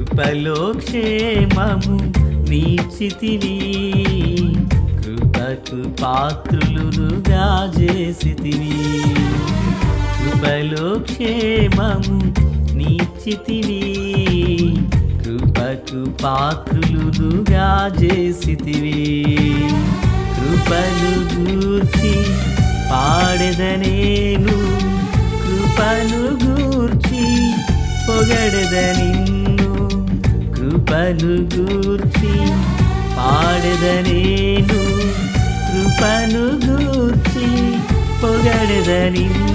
కృపలో క్షేమము నీచితివి, కృపకు పాత్రులుగా చేసితివి. కృపలో క్షేమము నీచితివి, కృపకు పాత్రులుగా చేసితివి. కృపను గూర్చి పాడెదనేను, కృపను గూర్చి పొగడెద నిన్ను. కృపను గూర్చి పాడెదనేను, కృపను గూర్చి పొగడెద నిన్ను.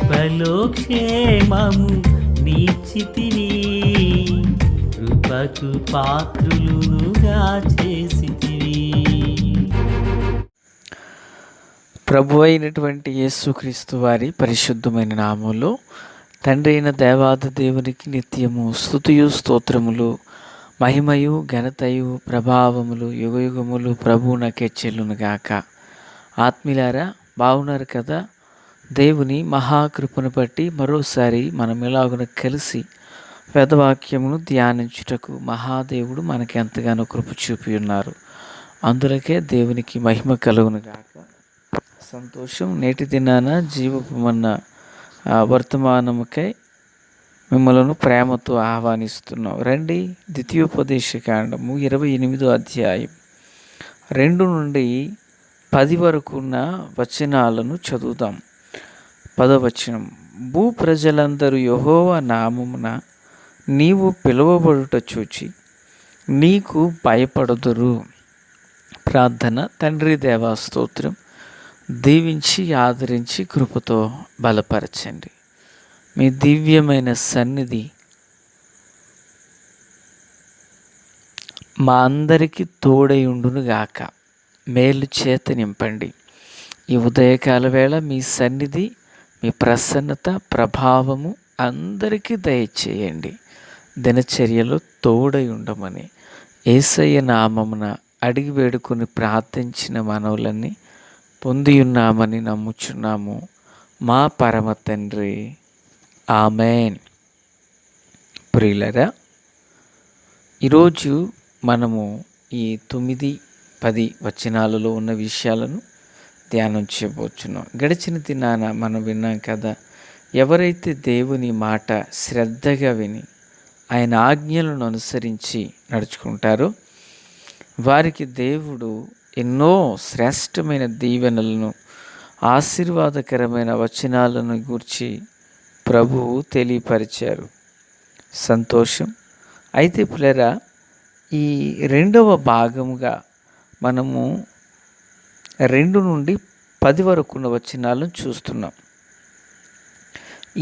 కృపలో క్షేమము నీచితివి, కృపకు పాత్రులుగా చేసితివి. ప్రభు అయినటువంటి యేసుక్రీస్తు వారి పరిశుద్ధమైన నామంలో తండ్రి అయిన దేవాది దేవునికి నిత్యము స్తుతియు స్తోత్రములు, మహిమయు ఘనతయు ప్రభావములు యుగయుగములు ప్రభువునకే చెల్లునుగాక. ఆత్మీయులారా, బాగున్నారు కదా? దేవుని మహాకృపను బట్టి మరోసారి మనం ఇలాగున కలిసి వేదవాక్యమును ధ్యానించుటకు మహాదేవుడు మనకి ఎంతగానో కృప చూపి ఉన్నారు. అందులకే దేవునికి మహిమ కలుగునుగాక. సంతోషం. నేటి దినాన జీవపమన్న వర్తమానముకై మిమ్మలను ప్రేమతో ఆహ్వానిస్తున్నాం. రండి, ద్వితీయోపదేశకాండము 28వ అధ్యాయం 2 నుండి 10 వరకు ఉన్న వచనాలను చదువుదాం. 10వ వచనం. భూ ప్రజలందరూ యెహోవా నామమున నీవు పిలువబడుట చూచి నీకు భయపడుదురు. ప్రార్థన. తండ్రి దేవా, స్తోత్రం. దీవించి ఆదరించి కృపతో బలపరచండి. మీ దివ్యమైన సన్నిధి మా అందరికీ తోడై ఉండునుగాక. మేలు చేత నింపండి. ఈ ఉదయకాల వేళ మీ సన్నిధి, మీ ప్రసన్నత, ప్రభావము అందరికీ దయచేయండి. దినచర్యలో తోడై ఉండమని యేసయ్య నామమున అడిగి వేడుకొని ప్రార్థించిన మనవులన్నీ పొందియున్నామని నమ్ముచున్నాము మా పరమ తండ్రి. ఆమెన్. ప్రియులరా, ఈరోజు మనము ఈ 9-10 వచనాలలో ఉన్న విషయాలను ధ్యానం చేయబోతున్నాం. గడిచిన దినాన మనం విన్నాం కదా, ఎవరైతే దేవుని మాట శ్రద్ధగా విని ఆయన ఆజ్ఞలను అనుసరించి నడుచుకుంటారో వారికి దేవుడు ఎన్నో శ్రేష్టమైన దీవెనలను, ఆశీర్వాదకరమైన వచనాలను గూర్చి ప్రభువు తెలియపరిచారు. సంతోషం. అయితే పిల్లరా, ఈ 2వ భాగముగా మనము 2 నుండి 10 వరకు ఉన్న వచనాలను చూస్తున్నాం.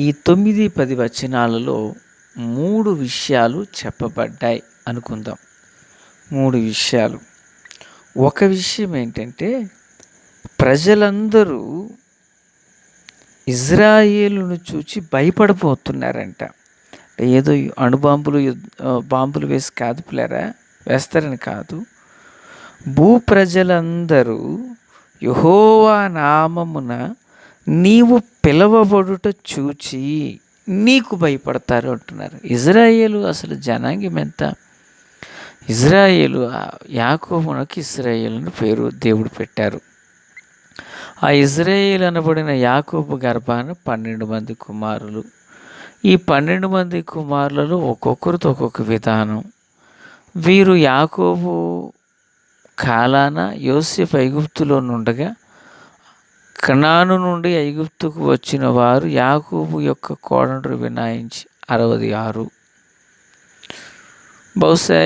ఈ 9-10 వచనాలలో 3 విషయాలు చెప్పబడ్డాయి అనుకుందాం. 3 విషయాలు. ఒక విషయం ఏంటంటే, ప్రజలందరూ ఇజ్రాయేలును చూచి భయపడిపోతున్నారంట. ఏదో బాంబులు వేసి కాదు పిల్లరా, వేస్తారని కాదు. భూ ప్రజలందరూ యెహోవా నామమున నీవు పిలవబడుట చూచి నీకు భయపడతారు అంటున్నారు. ఇజ్రాయేలు అసలు జనాంగం ఎంత? ఇజ్రాయేలు, యాకోబునకు ఇజ్రాయేలు అని పేరు దేవుడు పెట్టారు. ఆ ఇజ్రాయేలు అనబడిన యాకోబు గర్భాన 12 మంది కుమారులు. ఈ 12 మంది కుమారులలో ఒక్కొక్కరితో ఒక్కొక్క విధానం. వీరు యాకోబు కాలాన యోసేపు ఐగుప్తులో నుండగా కనాను నుండి ఐగుప్తుకు వచ్చిన వారు యాకోబు యొక్క కోడను వినాయించి 66. బహుశా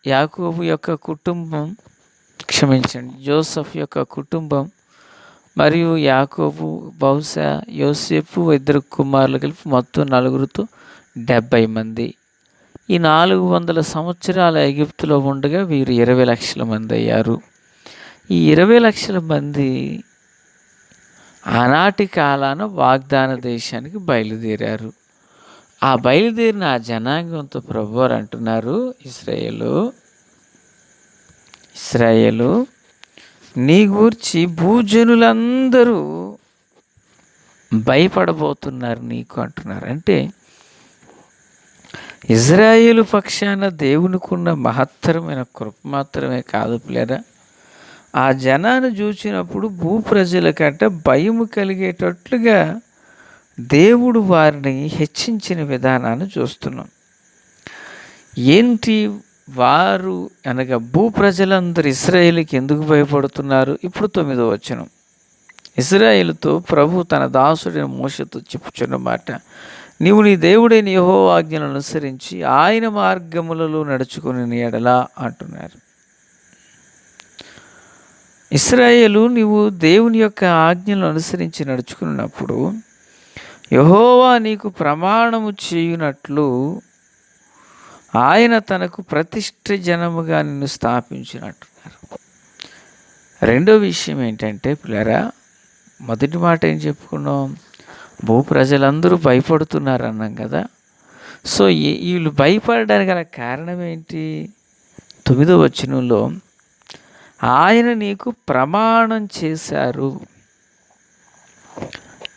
యాకోబు యొక్క కుటుంబం, జోసెఫ్ యొక్క కుటుంబం మరియు యాకోబు, బహుశా యోసేపు 2 కుమారులు కలిపి మొత్తం 4తో 70 మంది. ఈ 400 సంవత్సరాల ఐగుప్తులో ఉండగా వీరు 20 లక్షల మంది అయ్యారు. ఈ 20 లక్షల మంది ఆనాటి కాలాన వాగ్దాన దేశానికి బయలుదేరారు. ఆ బయలుదేరిన ఆ జనాంగంతో ప్రభువారు అంటున్నారు, ఇశ్రాయేలు నీ గూర్చి భూజనులందరూ భయపడబోతున్నారు నీకు అంటున్నారు. అంటే ఇజ్రాయేలు పక్షాన దేవునికున్న మహత్తరమైన కృప మాత్రమే కాదు పిల్లరా, ఆ జనాన్ని చూసినప్పుడు భూప్రజలకంట భయము కలిగేటట్లుగా దేవుడు వారిని హెచ్చించిన విధానాన్ని చూస్తున్నాం. ఏంటి వారు అనగా భూప్రజలందరూ ఇశ్రాయేలుకి ఎందుకు భయపడుతున్నారు? ఇప్పుడు 9వ వచనం. ఇశ్రాయేలుతో ప్రభు తన దాసుడైన మోషేతో చెప్పుచున్న మాట, నీవు నీ దేవుడైన యెహోవా ఆజ్ఞలను అనుసరించి ఆయన మార్గములలో నడుచుకుని ఎడలా అంటున్నారు. ఇశ్రాయేలు నీవు దేవుని యొక్క ఆజ్ఞలను అనుసరించి నడుచుకున్నప్పుడు యెహోవా నీకు ప్రమాణము చేయునట్లు ఆయన తనకు ప్రతిష్ఠ జనముగా నిన్ను స్థాపించినట్టున్నారు. రెండో విషయం ఏంటంటే పిల్లరా, మొదటి మాట ఏం చెప్పుకున్నాం? భూప్రజలందరూ భయపడుతున్నారు అన్నాం కదా. సో వీళ్ళు భయపడడానికి గల కారణం ఏంటి? 9వ వచనంలో ఆయన నీకు ప్రమాణం చేశారు.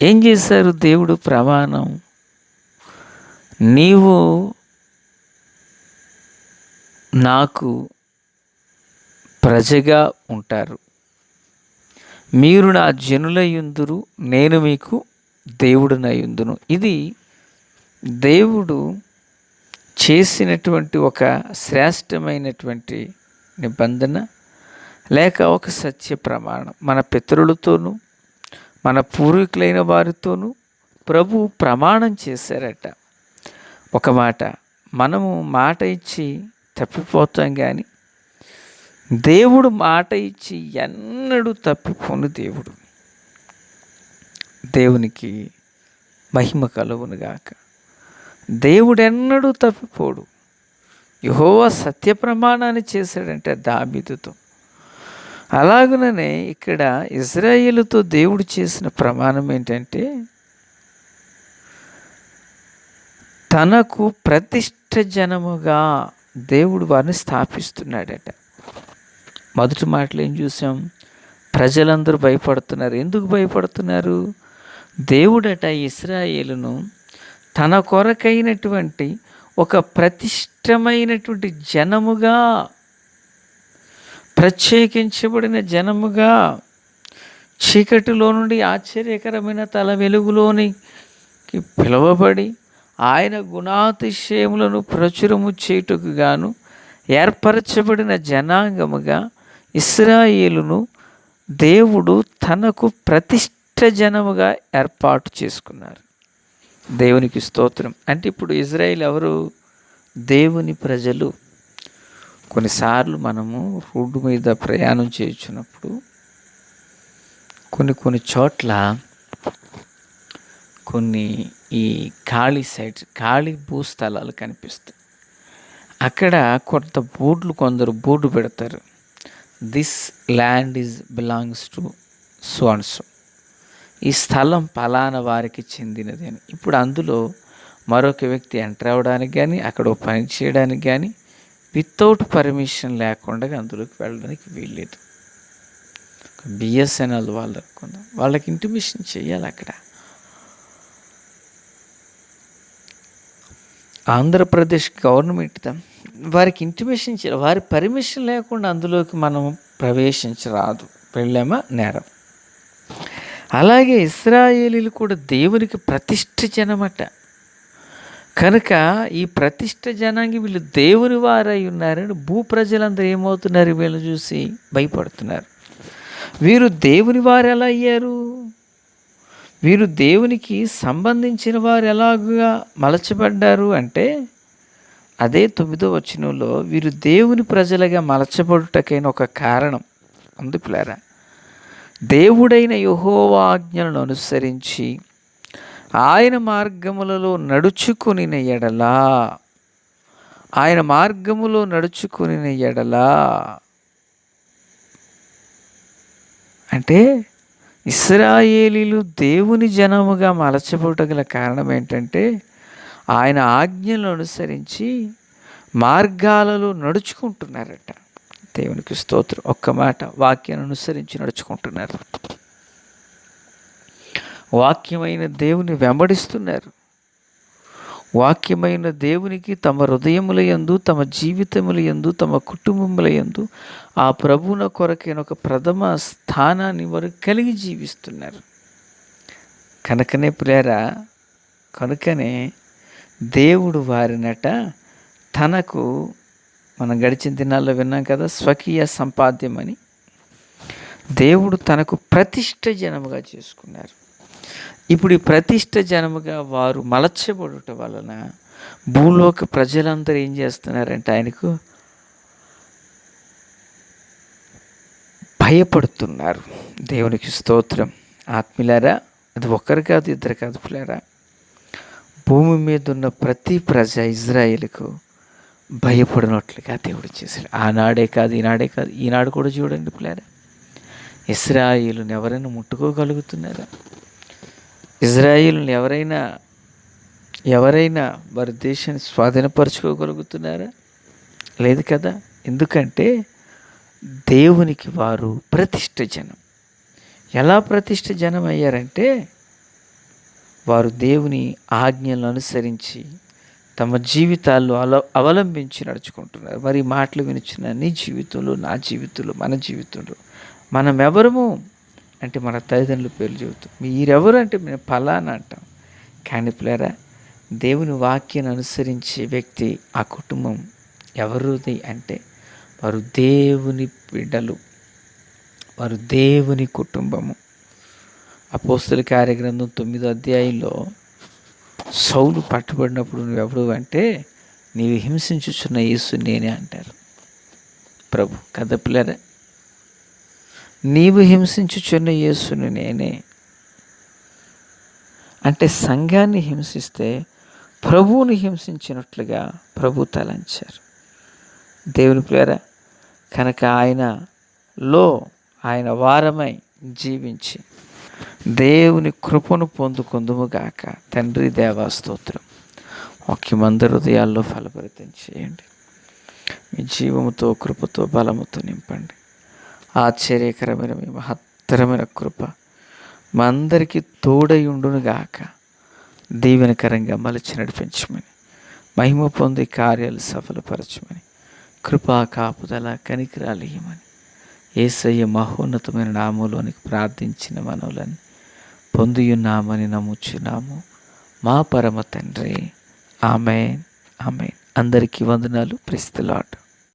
ఏం చేశారు దేవుడు ప్రమాణం? నీవు నాకు ప్రజగా ఉంటారు, మీరు నా జనులయ్యుందురు, నేను మీకు దేవుడునయ్యుందును. ఇది దేవుడు చేసినటువంటి ఒక శ్రేష్టమైనటువంటి నిబంధన, లేక ఒక సత్య ప్రమాణం. మన పితరులతోనూ మన పూర్వీకులైన వారితోనూ ప్రభు ప్రమాణం చేశారట. ఒక మాట, మనము మాట ఇచ్చి తప్పిపోతాం, కానీ దేవుడు మాట ఇచ్చి ఎన్నడూ తప్పిపోని దేవుడు. దేవునికి మహిమ కలుగునుగాక. దేవుడెన్నడూ తప్పిపోడు. యెహోవా సత్య ప్రమాణాన్ని చేశాడంటే దావీదుతో. అలాగుననే ఇక్కడ ఇశ్రాయేలుతో దేవుడు చేసిన ప్రమాణం ఏంటంటే తనకు ప్రతిష్ఠ జనముగా దేవుడు వారిని స్థాపిస్తున్నాడట. మొదటి మాటలు ఏం చూసాం? ప్రజలందరూ భయపడుతున్నారు. ఎందుకు భయపడుతున్నారు? దేవుడట ఇశ్రాయేలును తన కొరకైనటువంటి ఒక ప్రతిష్టమైనటువంటి జనముగా, ప్రత్యేకించబడిన జనముగా, చీకటిలో నుండి ఆశ్చర్యకరమైన తల వెలుగులోనికి పిలువబడి ఆయన గుణాతిశయములను ప్రచురము చేయుటకు గాను ఏర్పరచబడిన జనాంగముగా ఇశ్రాయేలును దేవుడు తనకు ప్రతిష్ఠ జనముగా ఏర్పాటు చేసుకున్నారు. దేవునికి స్తోత్రం. అంటే ఇప్పుడు ఇజ్రాయేల్ ఎవరు? దేవుని ప్రజలు. కొన్నిసార్లు మనము రోడ్డు మీద ప్రయాణం చేయించినప్పుడు కొన్ని చోట్ల కొన్ని ఈ ఖాళీ భూస్థలాలు కనిపిస్తాయి. అక్కడ కొందరు బోర్డు పెడతారు, this land belongs to so and so. ఈ స్థలం పలానా వారికి చెందినది అని. ఇప్పుడు అందులో మరొక వ్యక్తి ఎంటర్ అవ్వడానికి కానీ, అక్కడ పని చేయడానికి కానీ వితౌట్ పర్మిషన్ లేకుండా అందులోకి వెళ్ళడానికి వీల్లేదు. బిఎస్ఎన్ఎల్ వాళ్ళు అనుకుందాం, వాళ్ళకి ఇంటిమేషన్ చేయాలి. అక్కడ ఆంధ్రప్రదేశ్ గవర్నమెంట్ వారికి ఇంటిమేషన్ చేయాలి. వారి పర్మిషన్ లేకుండా అందులోకి మనం ప్రవేశించరాదు. వెళ్ళామా నేరం. అలాగే ఇశ్రాయేలీలు కూడా దేవునికి ప్రతిష్ఠ జనమట. కనుక ఈ ప్రతిష్ఠ జనాంగి వీళ్ళు దేవుని వారై ఉన్నారని భూప్రజలందరూ ఏమవుతున్నారు? వీళ్ళని చూసి భయపడుతున్నారు. వీరు దేవుని వారు ఎలా అయ్యారు? వీరు దేవునికి సంబంధించిన వారు ఎలాగా మలచబడ్డారు అంటే అదే 9వ వచనంలో వీరు దేవుని ప్రజలుగా మలచబడుటకైన ఒక కారణం ఉంది పిల్లరా. దేవుడైన యెహోవా ఆజ్ఞలను అనుసరించి ఆయన మార్గములలో నడుచుకుని ఎడలా, ఆయన మార్గములో నడుచుకుని ఎడలా అంటే ఇశ్రాయేలీలు దేవుని జనముగా మలచబడటం గల కారణం ఏంటంటే ఆయన ఆజ్ఞలను అనుసరించి మార్గాలలో నడుచుకుంటున్నారట. దేవునికి స్తోత్రం. ఒక్క మాట, వాక్యాన్ని అనుసరించి నడుచుకుంటున్నారు. వాక్యమైన దేవుని వెంబడిస్తున్నారు. వాక్యమైన దేవునికి తమ హృదయముల యందు, తమ జీవితముల యందు, తమ కుటుంబముల యందు ఆ ప్రభువున కొరకైన ఒక ప్రథమ స్థానాన్ని వారు కలిగి జీవిస్తున్నారు. కనుకనే దేవుడు వారినట తనకు, మనం గడిచిన దినాల్లో విన్నాం కదా, స్వకీయ సంపాద్యం అని దేవుడు తనకు ప్రతిష్ఠ జనముగా చేసుకున్నారు. ఇప్పుడు ఈ ప్రతిష్ఠ జనముగా వారు మలచబడుట వలన భూలోక ప్రజలందరూ ఏం చేస్తున్నారంటే ఆయనకు భయపడుతున్నారు. దేవునికి స్తోత్రం. ఆత్మీయులారా, అది ఒకరు కాదు, ఇద్దరు కాదు పిల్లారా, భూమి మీద ఉన్న ప్రతి ప్రజ ఇజ్రాయేలుకు భయపడినట్లుగా దేవుడు చేశాడు. ఆనాడే కాదు, ఈనాడే కాదు, ఈనాడు కూడా చూడండి పిల్లారా, ఇశ్రాయేలుని ఎవరైనా ముట్టుకోగలుగుతున్నారా? ఇజ్రాయేలుని ఎవరైనా వారి దేశాన్ని స్వాధీనపరచుకోగలుగుతున్నారా? లేదు కదా. ఎందుకంటే దేవునికి వారు ప్రతిష్ఠ జనం. ఎలా ప్రతిష్ఠ జనం అయ్యారంటే వారు దేవుని ఆజ్ఞలను అనుసరించి తమ జీవితాల్లో అవలంబించి నడుచుకుంటున్నారు. మరి మాటలు వినిచిన నీ జీవితంలో, నా జీవితంలో, మన జీవితంలో మనం ఎవరము అంటే మన తల్లిదండ్రుల పేర్లు చెబుతాం. మీరెవరు అంటే మేము ఫలానా అంటాం. కానీ పిల్లరా, దేవుని వాక్యాన్ని అనుసరించే వ్యక్తి, ఆ కుటుంబం ఎవరిది అంటే వారు దేవుని బిడ్డలు, వారు దేవుని కుటుంబము. అపోస్తల కార్యగ్రంథం 9వ అధ్యాయంలో సౌలు పట్టుబడినప్పుడు నువ్వెవడు అంటే నీవు హింసించుచున్న యేసు నేనే అంటారు ప్రభు. కదా పిల్లరా, నీవు హింసించుచున్న యేసుని నేనే అంటే సంఘాన్ని హింసిస్తే ప్రభువుని హింసించినట్లుగా ప్రభు తలంచారు. దేవుని పిల్లరా, కనుక ఆయన వారమై జీవించి దేవుని కృపను పొందుకొందుముగాక. తండ్రి దేవా స్తోత్రం. వాక్యమందరి హృదయాల్లో ఫలభరితం చేయండి. మీ జీవముతో, కృపతో, బలముతో నింపండి. ఆశ్చర్యకరమైన మీ మహత్తరమైన కృప మా అందరికీ తోడై ఉండునుగాక. దీవెనకరంగా మలచి నడిపించమని, మహిమ పొంది కార్యాలు సఫలపరచమని, కృపా కాపుదల కనికరాలు ఇయ్యమని యేసయ్య మహోన్నతమైన నామములోనికి ప్రార్థించిన మనవులని పొందియున్నామని నమ్ముచున్నాము మా పరమ తండ్రి. ఆమేన్, ఆమేన్. అందరికీ వందనాలు. Praise the lord.